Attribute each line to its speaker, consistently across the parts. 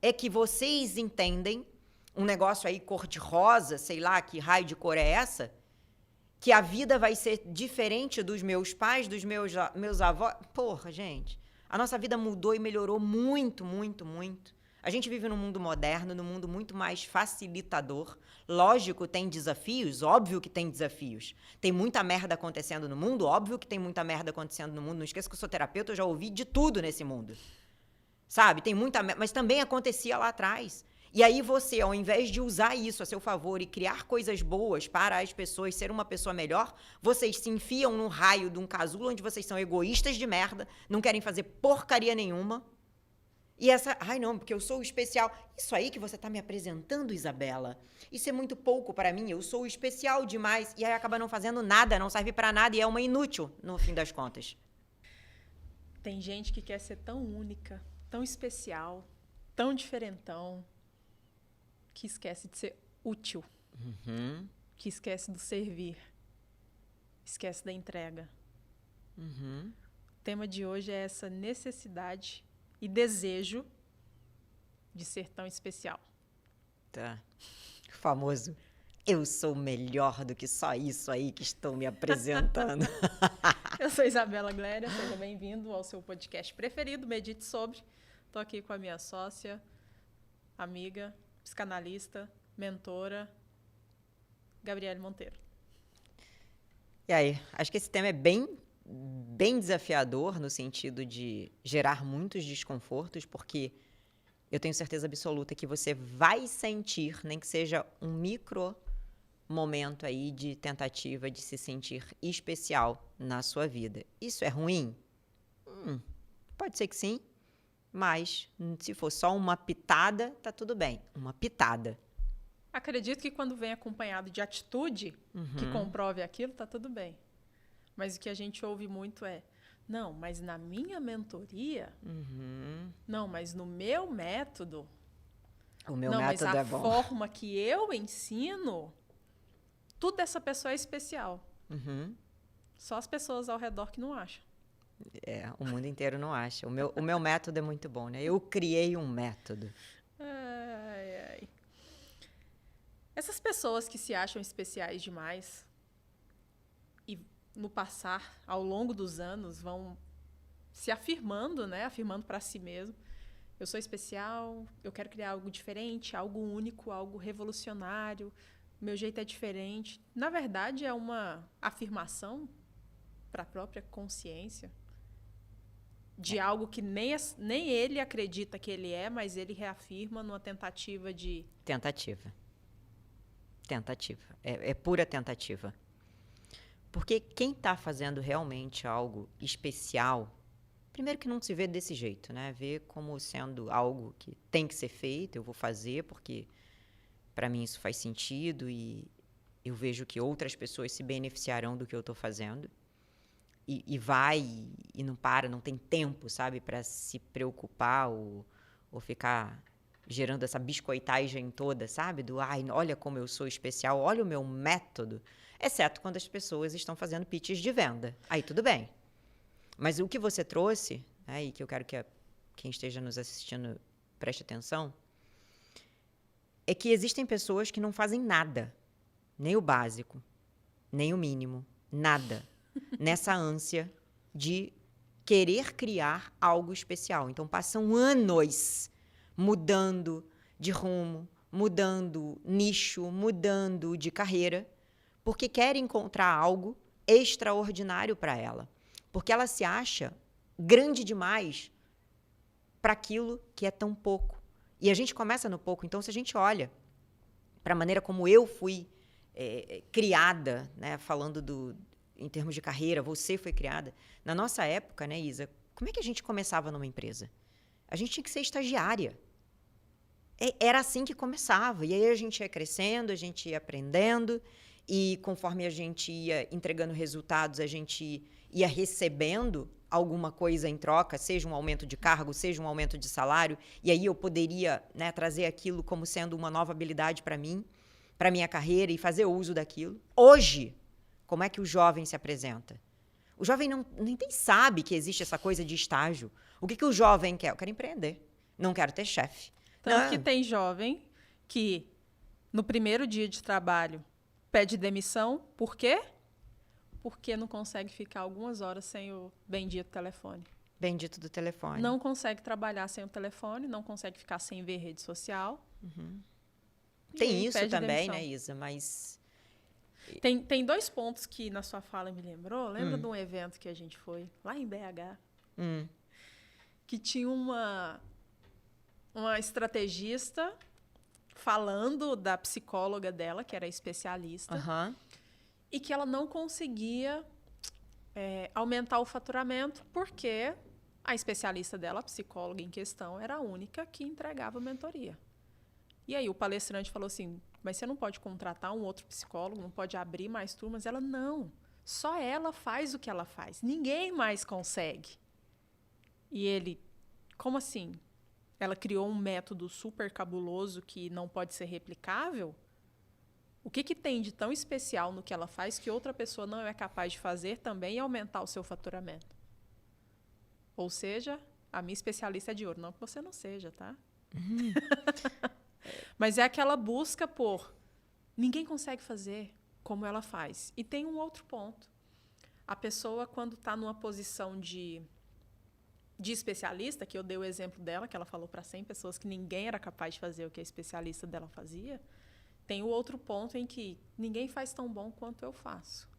Speaker 1: é que vocês entendem um negócio aí cor-de-rosa, sei lá, que raio de cor é essa, que a vida vai ser diferente dos meus pais, dos meus avós. Porra, gente, a nossa vida mudou e melhorou muito, muito, muito. A gente vive num mundo moderno, num mundo muito mais facilitador. Lógico, tem desafios, óbvio que tem desafios. Tem muita merda acontecendo no mundo, óbvio que tem muita merda acontecendo no mundo. Não esqueça que eu sou terapeuta, eu já ouvi de tudo nesse mundo. Sabe? Tem muita merda, mas também acontecia lá atrás. E aí você, ao invés de usar isso a seu favor e criar coisas boas para as pessoas, ser uma pessoa melhor, vocês se enfiam no raio de um casulo onde vocês são egoístas de merda, não querem fazer porcaria nenhuma. E essa, ai não, porque eu sou especial. Isso aí que você está me apresentando, Isabela, isso é muito pouco para mim, eu sou especial demais. E aí acaba não fazendo nada, não serve para nada e é uma inútil, no fim das contas.
Speaker 2: Tem gente que quer ser tão única, tão especial, tão diferentão, que esquece de ser útil, que esquece do servir, esquece da entrega. O tema de hoje é essa necessidade e desejo de ser tão especial.
Speaker 1: Tá. O famoso, eu sou melhor do que só isso aí que estão me apresentando.
Speaker 2: Eu sou Isabela Gléria, seja bem-vindo ao seu podcast preferido, Medite Sobre. Estou aqui com a minha sócia, amiga, psicanalista, mentora, Gabriele Monteiro.
Speaker 1: E aí, acho que esse tema é bem desafiador no sentido de gerar muitos desconfortos, porque eu tenho certeza absoluta que você vai sentir, nem que seja um micro momento aí de tentativa de se sentir especial na sua vida. Isso é ruim? Pode ser que sim, mas se for só uma pitada, tá tudo bem. Uma pitada.
Speaker 2: Acredito que quando vem acompanhado de atitude que comprove aquilo, tá tudo bem. Mas o que a gente ouve muito é, não, mas na minha mentoria, não, mas no meu método,
Speaker 1: O meu
Speaker 2: não,
Speaker 1: método
Speaker 2: mas
Speaker 1: é
Speaker 2: a
Speaker 1: bom.
Speaker 2: forma que eu ensino, tudo dessa pessoa é especial. Só as pessoas ao redor que não acham.
Speaker 1: É, o mundo inteiro não acha. O meu método é muito bom, né? Eu criei um método.
Speaker 2: Ai, ai. Essas pessoas que se acham especiais demais e no passar, ao longo dos anos, vão se afirmando, né? Afirmando para si mesmo. Eu sou especial, eu quero criar algo diferente, algo único, algo revolucionário. Meu jeito é diferente. Na verdade, é uma afirmação para a própria consciência de algo que nem ele acredita que ele é, mas ele reafirma numa tentativa de...
Speaker 1: Tentativa. É pura tentativa. Porque quem está fazendo realmente algo especial, primeiro que não se vê desse jeito, né? Vê como sendo algo que tem que ser feito, eu vou fazer porque para mim isso faz sentido e eu vejo que outras pessoas se beneficiarão do que eu estou fazendo. E vai e não para, não tem tempo, sabe, para se preocupar ou ficar gerando essa biscoitagem toda, sabe? Do, ai, olha como eu sou especial, olha o meu método. Exceto quando as pessoas estão fazendo pitches de venda. Aí tudo bem. Mas o que você trouxe, né, e que eu quero que quem esteja nos assistindo preste atenção, é que existem pessoas que não fazem nada, nem o básico, nem o mínimo, nada, nessa ânsia de querer criar algo especial. Então, passam anos mudando de rumo, mudando nicho, mudando de carreira, porque quer encontrar algo extraordinário para ela. Porque ela se acha grande demais para aquilo que é tão pouco. E a gente começa no pouco. Então, se a gente olha para a maneira como eu fui criada, né, falando em termos de carreira, você foi criada. Na nossa época, né, Isa, como é que a gente começava numa empresa? A gente tinha que ser estagiária. Era assim que começava. E aí a gente ia crescendo, a gente ia aprendendo, e conforme a gente ia entregando resultados, a gente ia recebendo alguma coisa em troca, seja um aumento de cargo, seja um aumento de salário, e aí eu poderia, né, trazer aquilo como sendo uma nova habilidade para mim, para minha carreira, e fazer uso daquilo. Hoje, como é que o jovem se apresenta? O jovem nem sabe que existe essa coisa de estágio. O que o jovem quer? Eu quero empreender. Não quero ter chefe.
Speaker 2: Tanto que tem jovem que, no primeiro dia de trabalho, pede demissão. Por quê? Porque não consegue ficar algumas horas sem o bendito telefone.
Speaker 1: Bendito do telefone.
Speaker 2: Não consegue trabalhar sem o telefone, não consegue ficar sem ver rede social.
Speaker 1: Tem isso também, né, Isa? Mas...
Speaker 2: Tem 2 pontos que na sua fala me lembrou. Lembra de um evento que a gente foi lá em BH? Que tinha uma estrategista falando da psicóloga dela, que era especialista, e que ela não conseguia aumentar o faturamento porque a especialista dela, a psicóloga em questão, era a única que entregava mentoria. E aí o palestrante falou assim, mas você não pode contratar um outro psicólogo, não pode abrir mais turmas? Ela, não, só ela faz o que ela faz, ninguém mais consegue. E ele, como assim? Ela criou um método super cabuloso que não pode ser replicável? O que tem de tão especial no que ela faz que outra pessoa não é capaz de fazer também e aumentar o seu faturamento? Ou seja, a minha especialista é de ouro. Não que você não seja, tá? Mas é aquela busca por... Ninguém consegue fazer como ela faz. E tem um outro ponto. A pessoa, quando está numa posição de especialista, que eu dei o exemplo dela, que ela falou para 100 pessoas que ninguém era capaz de fazer o que a especialista dela fazia, tem o outro ponto em que ninguém faz tão bom quanto eu faço.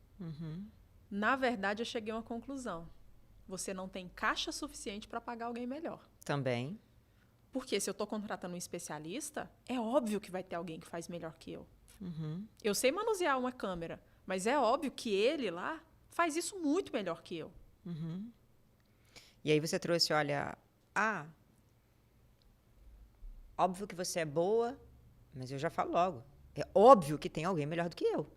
Speaker 2: Na verdade, eu cheguei a uma conclusão. Você não tem caixa suficiente para pagar alguém melhor.
Speaker 1: Também.
Speaker 2: Porque se eu estou contratando um especialista, é óbvio que vai ter alguém que faz melhor que eu. Eu sei manusear uma câmera, mas é óbvio que ele lá faz isso muito melhor que eu.
Speaker 1: E aí você trouxe, olha, óbvio que você é boa, mas eu já falo logo, é óbvio que tem alguém melhor do que eu.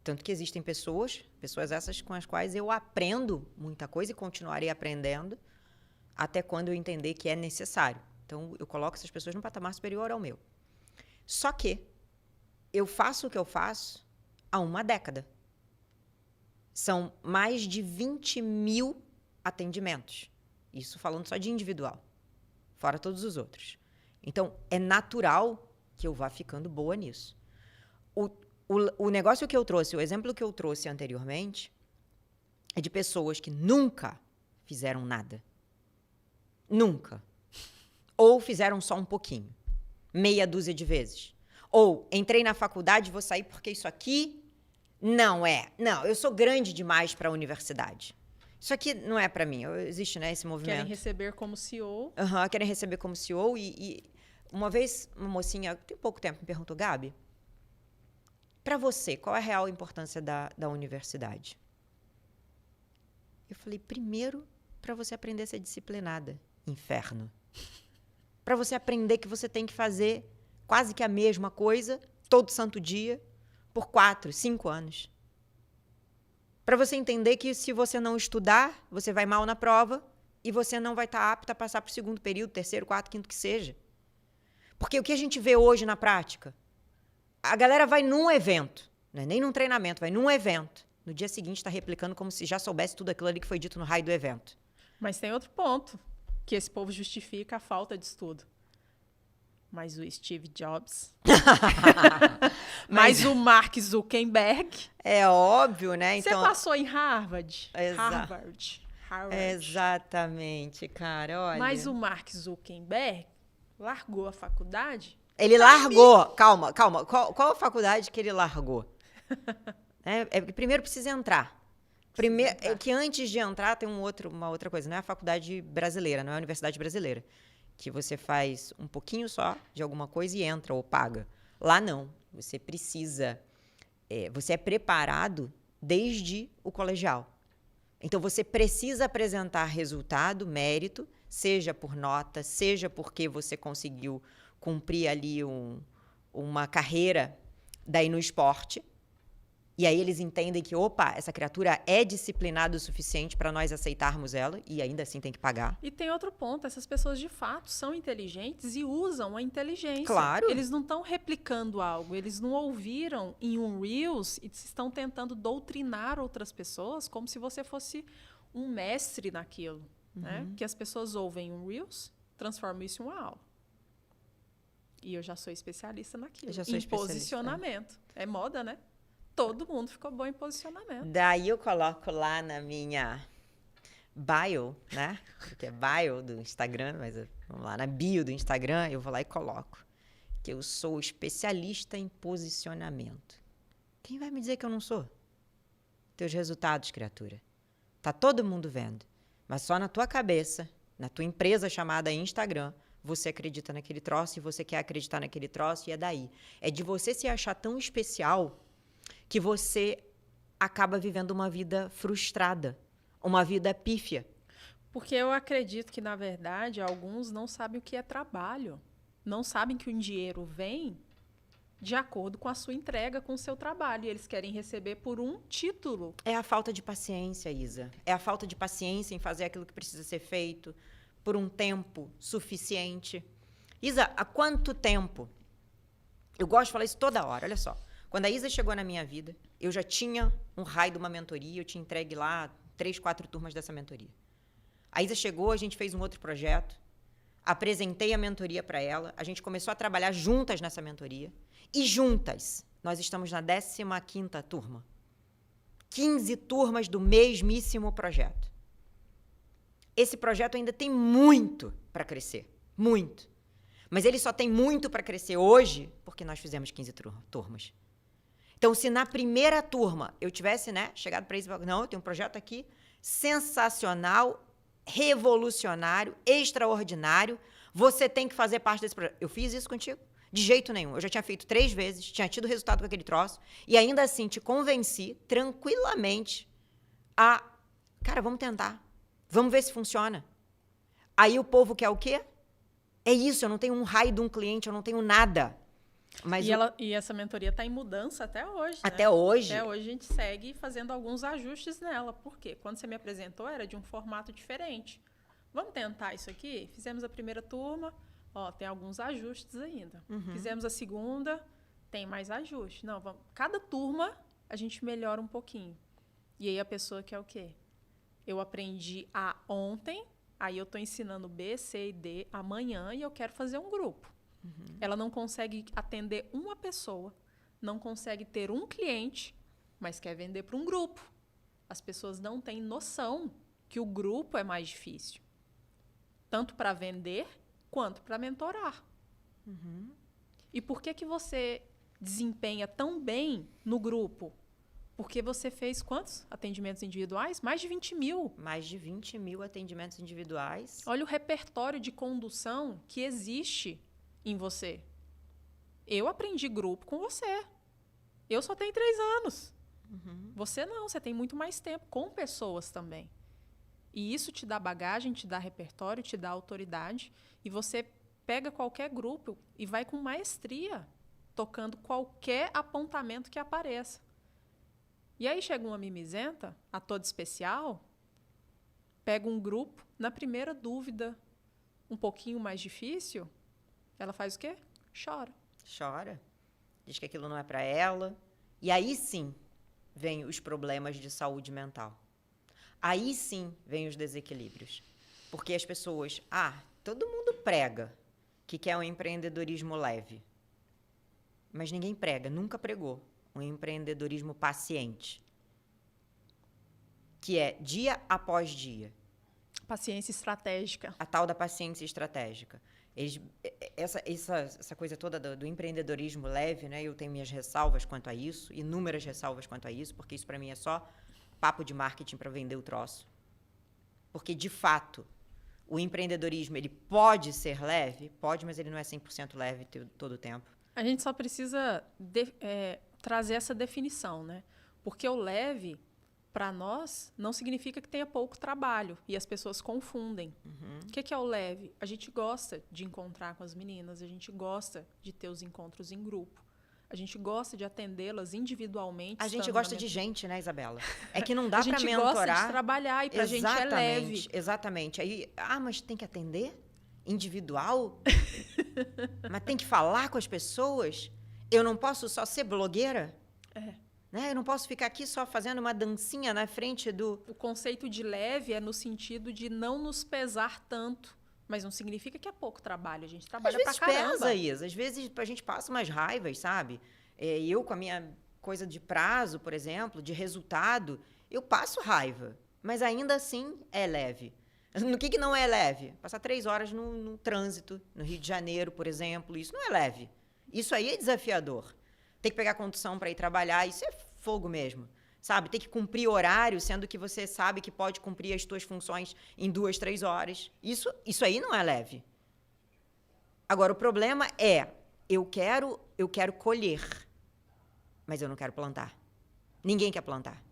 Speaker 1: Tanto que existem pessoas essas com as quais eu aprendo muita coisa e continuarei aprendendo até quando eu entender que é necessário. Então, eu coloco essas pessoas num patamar superior ao meu. Só que eu faço o que eu faço há uma década. São mais de 20 mil atendimentos. Isso falando só de individual, fora todos os outros. Então, é natural que eu vá ficando boa nisso. O negócio que eu trouxe, o exemplo que eu trouxe anteriormente, é de pessoas que nunca fizeram nada. Nunca. Ou fizeram só um pouquinho. Meia dúzia de vezes. Ou entrei na faculdade e vou sair porque isso aqui não, eu sou grande demais para a universidade. Isso aqui não é para mim. Existe, né, esse movimento.
Speaker 2: Querem receber como CEO.
Speaker 1: Querem receber como CEO. E uma vez, uma mocinha, tem pouco tempo, me perguntou, Gabi, para você, qual é a real importância da universidade? Eu falei, primeiro, para você aprender a ser disciplinada. Inferno. Para você aprender que você tem que fazer quase que a mesma coisa todo santo dia por 4, 5 anos. Para você entender que se você não estudar, você vai mal na prova e você não vai estar apta a passar para o segundo período, terceiro, quarto, quinto, que seja. Porque o que a gente vê hoje na prática? A galera vai num evento, não é nem num treinamento, vai num evento. No dia seguinte está replicando como se já soubesse tudo aquilo ali que foi dito no raio do evento.
Speaker 2: Mas tem outro ponto, que esse povo justifica a falta de estudo. Mas o Steve Jobs, mas o Mark Zuckerberg.
Speaker 1: É óbvio, né?
Speaker 2: Então, você passou em Harvard.
Speaker 1: Harvard. Exatamente, cara, olha.
Speaker 2: Mas o Mark Zuckerberg largou a faculdade.
Speaker 1: Ele largou. Calma. Qual a faculdade que ele largou? Primeiro precisa entrar. Que antes de entrar tem uma outra coisa. Não é a faculdade brasileira, não é a universidade brasileira. Que você faz um pouquinho só de alguma coisa e entra ou paga. Lá não. Você precisa... você é preparado desde o colegial. Então, você precisa apresentar resultado, mérito, seja por nota, seja porque você conseguiu cumprir ali uma carreira daí no esporte. E aí eles entendem que, essa criatura é disciplinada o suficiente para nós aceitarmos ela e ainda assim tem que pagar.
Speaker 2: E tem outro ponto, essas pessoas de fato são inteligentes e usam a inteligência.
Speaker 1: Claro.
Speaker 2: Eles não estão replicando algo, eles não ouviram em um Reels e estão tentando doutrinar outras pessoas como se você fosse um mestre naquilo. Né? Que as pessoas ouvem um Reels, transformam isso em uma aula. E eu já sou especialista naquilo.
Speaker 1: Eu já sou
Speaker 2: em
Speaker 1: especialista.
Speaker 2: Posicionamento. É moda, né? Todo mundo ficou bom em posicionamento.
Speaker 1: Daí eu coloco lá na minha bio, né? Porque é bio do Instagram, mas vamos lá, na bio do Instagram, eu vou lá e coloco que eu sou especialista em posicionamento. Quem vai me dizer que eu não sou? Teus resultados, criatura. Tá todo mundo vendo. Mas só na tua cabeça, na tua empresa chamada Instagram, você acredita naquele troço e você quer acreditar naquele troço e é daí. É de você se achar tão especial que você acaba vivendo uma vida frustrada, uma vida pífia.
Speaker 2: Porque eu acredito que, na verdade, alguns não sabem o que é trabalho. Não sabem que o dinheiro vem de acordo com a sua entrega, com o seu trabalho. E eles querem receber por um título.
Speaker 1: É a falta de paciência, Isa. É a falta de paciência em fazer aquilo que precisa ser feito por um tempo suficiente. Isa, há quanto tempo? Eu gosto de falar isso toda hora, olha só. Quando a Isa chegou na minha vida, eu já tinha um raio de uma mentoria, eu tinha entregue lá 3, 4 turmas dessa mentoria. A Isa chegou, a gente fez um outro projeto, apresentei a mentoria para ela, a gente começou a trabalhar juntas nessa mentoria, e juntas, nós estamos na 15ª turma. 15 turmas do mesmíssimo projeto. Esse projeto ainda tem muito para crescer, muito. Mas ele só tem muito para crescer hoje porque nós fizemos 15 turmas. Então, se na primeira turma eu tivesse, né, chegado para isso e falado, não, eu tenho um projeto aqui sensacional, revolucionário, extraordinário, você tem que fazer parte desse projeto. Eu fiz isso contigo? De jeito nenhum. Eu já tinha feito 3 vezes, tinha tido resultado com aquele troço, e ainda assim te convenci tranquilamente a, cara, vamos tentar. Vamos ver se funciona. Aí o povo quer o quê? É isso, eu não tenho um raio de um cliente, eu não tenho nada. Mas
Speaker 2: E essa mentoria está em mudança até hoje.
Speaker 1: Até hoje?
Speaker 2: Até hoje a gente segue fazendo alguns ajustes nela. Por quê? Quando você me apresentou, era de um formato diferente. Vamos tentar isso aqui? Fizemos a primeira turma, ó, tem alguns ajustes ainda. Fizemos a segunda, tem mais ajustes. Não, vamos, cada turma a gente melhora um pouquinho. E aí a pessoa quer o quê? Eu aprendi A ontem, aí eu estou ensinando B, C e D amanhã e eu quero fazer um grupo. Ela não consegue atender uma pessoa, não consegue ter um cliente, mas quer vender para um grupo. As pessoas não têm noção que o grupo é mais difícil. Tanto para vender, quanto para mentorar. E por que você desempenha tão bem no grupo? Porque você fez quantos atendimentos individuais? Mais de 20 mil.
Speaker 1: Mais de 20 mil atendimentos individuais.
Speaker 2: Olha o repertório de condução que existe em você. Eu aprendi grupo com você. Eu só tenho 3 anos. Você não, você tem muito mais tempo, com pessoas também. E isso te dá bagagem, te dá repertório, te dá autoridade. E você pega qualquer grupo e vai com maestria, tocando qualquer apontamento que apareça. E aí chega uma mimizenta, a toda especial, pega um grupo, na primeira dúvida, um pouquinho mais difícil, ela faz o quê? Chora.
Speaker 1: Chora. Diz que aquilo não é para ela. E aí sim vem os problemas de saúde mental. Aí sim vem os desequilíbrios. Porque as pessoas... todo mundo prega que quer um empreendedorismo leve. Mas ninguém prega, nunca pregou um empreendedorismo paciente. Que é dia após dia.
Speaker 2: Paciência estratégica.
Speaker 1: A tal da paciência estratégica. Essa coisa toda do empreendedorismo leve, né? Eu tenho minhas ressalvas quanto a isso, inúmeras ressalvas quanto a isso, porque isso para mim é só papo de marketing para vender o troço. Porque, de fato, o empreendedorismo ele pode ser leve, pode, mas ele não é 100% leve todo o tempo.
Speaker 2: A gente só precisa trazer essa definição, né? Porque o leve, para nós, não significa que tenha pouco trabalho. E as pessoas confundem. O que é o leve? A gente gosta de encontrar com as meninas, a gente gosta de ter os encontros em grupo. A gente gosta de atendê-las individualmente.
Speaker 1: A gente gosta de gente, né, Isabela? É que não dá para mentorar.
Speaker 2: A gente gosta de trabalhar e para a gente é leve.
Speaker 1: Exatamente. Aí, mas tem que atender? Individual? Mas tem que falar com as pessoas? Eu não posso só ser blogueira? Né? Eu não posso ficar aqui só fazendo uma dancinha na frente do...
Speaker 2: O conceito de leve é no sentido de não nos pesar tanto Mas não significa que é pouco trabalho. A gente
Speaker 1: Às
Speaker 2: trabalha
Speaker 1: vezes
Speaker 2: pra caramba.
Speaker 1: pesa, Isa. Às vezes a gente passa umas raivas, sabe? Eu, com a minha coisa de prazo, por exemplo, de resultado, eu passo raiva. Mas ainda assim é leve. No que não é leve? Passar 3 horas no trânsito, no Rio de Janeiro, por exemplo, isso não é leve. Isso aí é desafiador. Tem que pegar condução para ir trabalhar, isso é fogo mesmo. Sabe? Tem que cumprir horário, sendo que você sabe que pode cumprir as suas funções em 2, 3 horas. Isso aí não é leve. Agora, o problema é, eu quero colher, mas eu não quero plantar. Ninguém quer plantar.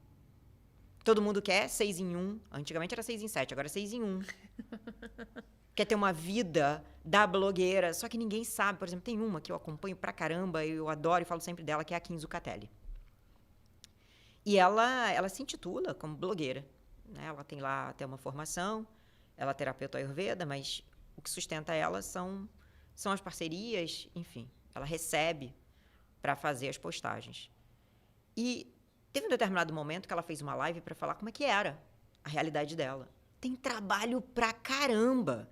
Speaker 1: Todo mundo quer 6 em 1. Antigamente era 6 em 7, agora é 6 em 1. Quer ter uma vida da blogueira. Só que ninguém sabe. Por exemplo, tem uma que eu acompanho pra caramba, eu adoro e falo sempre dela, que é a Kim Zucatelli. E ela se intitula como blogueira. Né? Ela tem lá até uma formação, ela é terapeuta Ayurveda, mas o que sustenta ela são as parcerias, enfim. Ela recebe para fazer as postagens. E teve um determinado momento que ela fez uma live para falar como é que era a realidade dela. Tem trabalho pra caramba.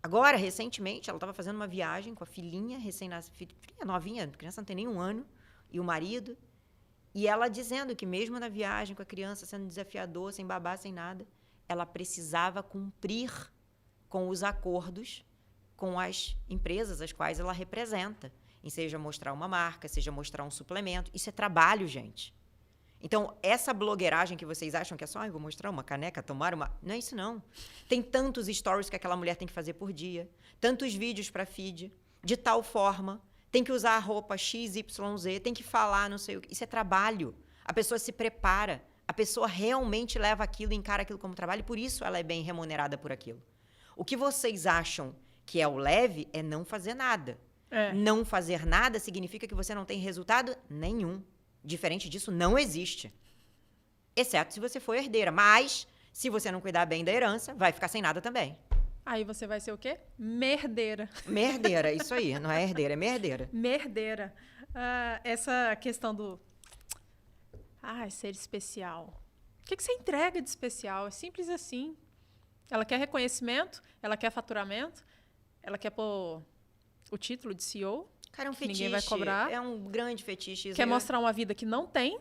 Speaker 1: Agora, recentemente, ela estava fazendo uma viagem com a filhinha recém-nascida, novinha, a criança não tem nem 1 ano, e o marido. E ela dizendo que mesmo na viagem, com a criança sendo desafiador, sem babá, sem nada, ela precisava cumprir com os acordos com as empresas as quais ela representa. E seja mostrar uma marca, seja mostrar um suplemento. Isso é trabalho, gente. Então, essa blogueiragem que vocês acham que é só, vou mostrar uma caneca, tomar uma... Não é isso, não. Tem tantos stories que aquela mulher tem que fazer por dia, tantos vídeos para feed, de tal forma... Tem que usar a roupa XYZ, tem que falar, não sei o que. Isso é trabalho. A pessoa se prepara. A pessoa realmente leva aquilo, encara aquilo como trabalho, e por isso ela é bem remunerada por aquilo. O que vocês acham que é o leve é não fazer nada. Não fazer nada significa que você não tem resultado nenhum. Diferente disso, não existe. Exceto se você for herdeira. Mas, se você não cuidar bem da herança, vai ficar sem nada também.
Speaker 2: Aí você vai ser o quê? Merdeira.
Speaker 1: Merdeira, isso aí. Não é herdeira, é merdeira.
Speaker 2: Merdeira. Essa questão do... ser especial. O que você entrega de especial? É simples assim. Ela quer reconhecimento, ela quer faturamento, ela quer pôr o título de CEO.
Speaker 1: Cara, é um fetiche.
Speaker 2: Ninguém vai cobrar.
Speaker 1: É um grande fetiche.
Speaker 2: Quer mostrar uma vida que não tem,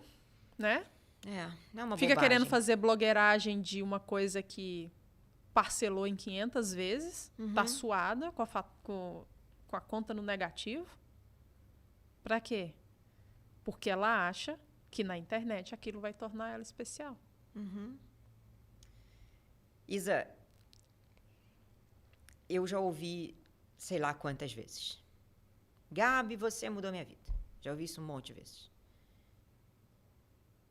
Speaker 2: né?
Speaker 1: Não é uma
Speaker 2: Fica
Speaker 1: bobagem.
Speaker 2: querendo fazer blogueiragem de uma coisa que... parcelou em 500 vezes, tá suada com a conta no negativo. Pra quê? Porque ela acha que na internet aquilo vai tornar ela especial.
Speaker 1: Isa, eu já ouvi sei lá quantas vezes. Gabi, você mudou minha vida. Já ouvi isso um monte de vezes.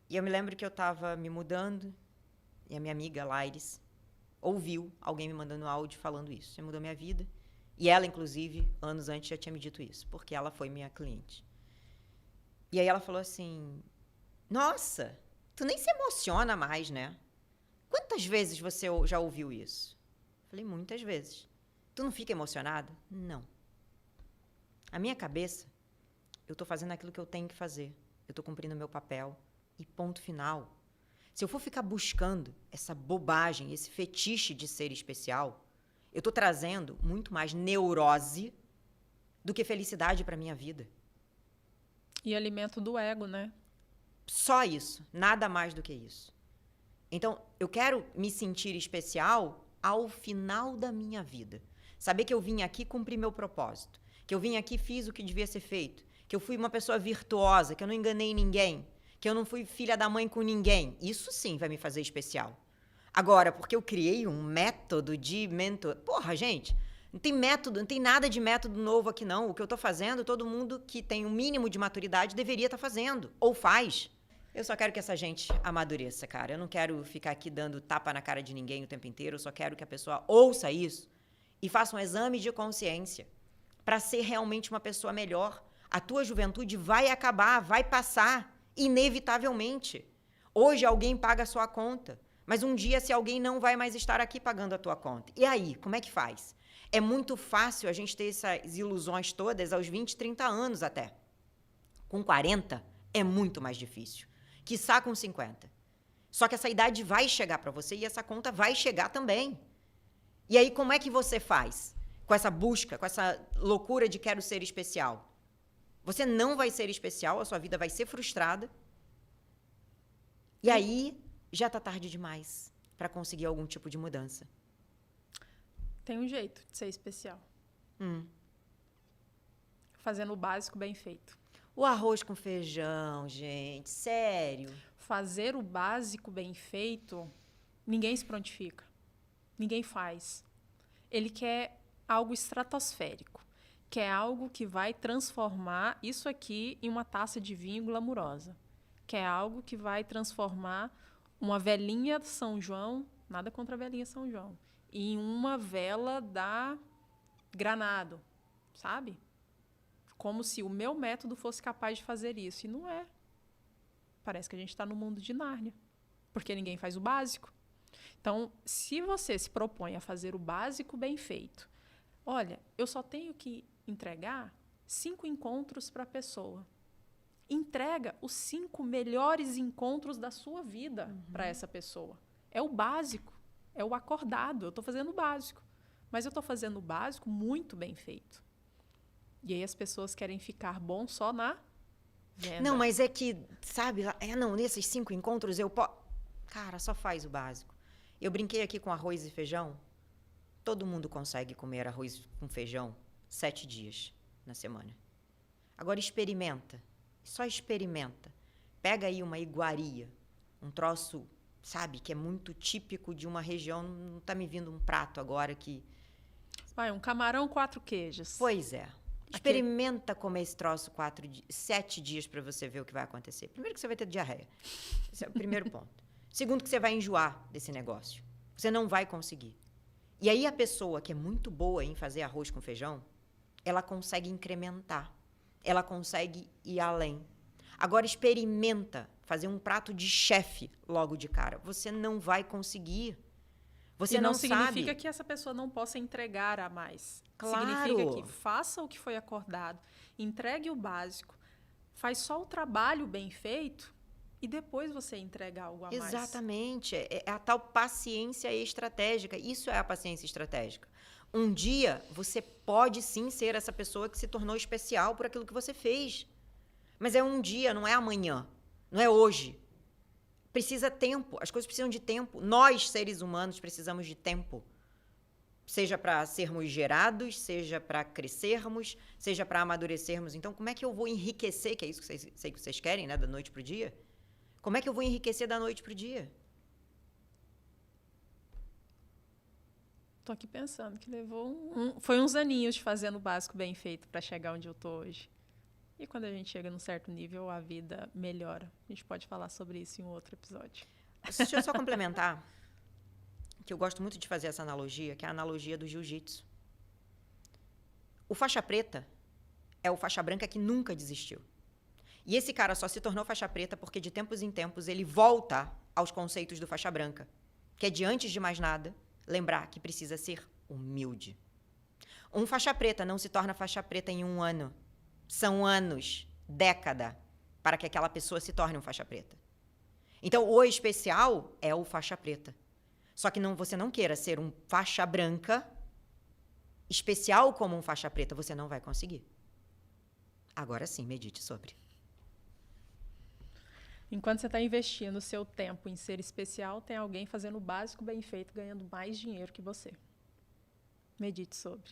Speaker 1: E eu me lembro que eu estava me mudando e a minha amiga Laires ouviu alguém me mandando áudio falando isso. Você mudou minha vida. E ela, inclusive, anos antes já tinha me dito isso, porque ela foi minha cliente. E aí ela falou assim, nossa, tu nem se emociona mais, né? Quantas vezes você já ouviu isso? Falei, muitas vezes. Tu não fica emocionada? Não. A minha cabeça, eu tô fazendo aquilo que eu tenho que fazer. Eu tô cumprindo o meu papel. E ponto final. Se eu for ficar buscando essa bobagem, esse fetiche de ser especial, eu tô trazendo muito mais neurose do que felicidade para minha vida.
Speaker 2: E alimento do ego, né?
Speaker 1: Só isso, nada mais do que isso. Então, eu quero me sentir especial ao final da minha vida. Saber que eu vim aqui cumprir meu propósito, que eu vim aqui e fiz o que devia ser feito, que eu fui uma pessoa virtuosa, que eu não enganei ninguém, que eu não fui filha da mãe com ninguém. Isso sim vai me fazer especial. Agora, porque eu criei um método de mentor... Porra, gente, não tem método, não tem nada de método novo aqui, não. O que eu tô fazendo, todo mundo que tem um mínimo de maturidade deveria estar fazendo, ou faz. Eu só quero que essa gente amadureça, cara. Eu não quero ficar aqui dando tapa na cara de ninguém o tempo inteiro. Eu só quero que a pessoa ouça isso e faça um exame de consciência para ser realmente uma pessoa melhor. A tua juventude vai acabar, vai passar, inevitavelmente. Hoje alguém paga a sua conta, mas um dia se alguém não vai mais estar aqui pagando a tua conta. E aí, como é que faz? É muito fácil a gente ter essas ilusões todas aos 20, 30 anos até. Com 40, é muito mais difícil. Quiçá com 50. Só que essa idade vai chegar para você e essa conta vai chegar também. E aí, como é que você faz com essa busca, com essa loucura de quero ser especial? Você não vai ser especial, a sua vida vai ser frustrada. E aí, já tá tarde demais para conseguir algum tipo de mudança.
Speaker 2: Tem um jeito de ser especial. Fazendo o básico bem feito.
Speaker 1: O arroz com feijão, gente, sério.
Speaker 2: Fazer o básico bem feito, ninguém se prontifica. Ninguém faz. Ele quer algo estratosférico. Quer algo que vai transformar isso aqui em uma taça de vinho glamurosa. Quer algo que vai transformar uma velinha de São João, nada contra a velinha São João, em uma vela da Granado, sabe? Como se o meu método fosse capaz de fazer isso. E não é. Parece que a gente está no mundo de Nárnia. Porque ninguém faz o básico. Então, se você se propõe a fazer o básico bem feito, olha, eu só tenho que entregar 5 encontros para a pessoa. Entrega os 5 melhores encontros da sua vida para essa pessoa. É o básico. É o acordado. Eu estou fazendo o básico. Mas eu estou fazendo o básico muito bem feito. E aí as pessoas querem ficar bom só na venda.
Speaker 1: Não, mas é que, sabe, nesses 5 encontros eu posso... Cara, só faz o básico. Eu brinquei aqui com arroz e feijão. Todo mundo consegue comer arroz com feijão 7 dias na semana. Agora experimenta. Só experimenta. Pega aí uma iguaria. Um troço, sabe, que é muito típico de uma região. Não tá me vindo um prato agora que...
Speaker 2: Vai, um camarão 4 queijos.
Speaker 1: Pois é. Experimenta comer esse troço 7 dias para você ver o que vai acontecer. Primeiro que você vai ter diarreia. Esse é o primeiro ponto. Segundo que você vai enjoar desse negócio. Você não vai conseguir. E aí a pessoa que é muito boa em fazer arroz com feijão, ela consegue incrementar. Ela consegue ir além. Agora experimenta fazer um prato de chefe logo de cara. Você não vai conseguir. Você não
Speaker 2: significa
Speaker 1: sabe.
Speaker 2: que essa pessoa não possa entregar a mais.
Speaker 1: Claro.
Speaker 2: Significa que faça o que foi acordado, entregue o básico, faz só o trabalho bem feito e depois você entrega algo a mais.
Speaker 1: Exatamente. É a tal paciência estratégica. Isso é a paciência estratégica. Um dia, você pode sim ser essa pessoa que se tornou especial por aquilo que você fez. Mas é um dia, não é amanhã. Não é hoje. Precisa tempo. As coisas precisam de tempo. Nós, seres humanos, precisamos de tempo. Seja para sermos gerados, seja para crescermos, seja para amadurecermos. Então, como é que eu vou enriquecer, que é isso que sei que vocês querem, né, da noite para o dia? Como é que eu vou enriquecer da noite para o dia?
Speaker 2: Tô aqui pensando que foi uns aninhos de fazendo o básico bem feito para chegar onde eu tô hoje. E quando a gente chega num certo nível, a vida melhora. A gente pode falar sobre isso em um outro episódio.
Speaker 1: Deixa eu só complementar, que eu gosto muito de fazer essa analogia, que é a analogia do jiu-jitsu. O faixa preta é o faixa branca que nunca desistiu. E esse cara só se tornou faixa preta porque de tempos em tempos ele volta aos conceitos do faixa branca, que é de antes de mais nada, lembrar que precisa ser humilde. Um faixa preta não se torna faixa preta em um ano. São anos, década, para que aquela pessoa se torne um faixa preta. Então, o especial é o faixa preta. Só que você não queira ser um faixa branca especial como um faixa preta, você não vai conseguir. Agora sim, medite sobre.
Speaker 2: Enquanto você está investindo o seu tempo em ser especial, tem alguém fazendo o básico bem feito, ganhando mais dinheiro que você. Medite sobre.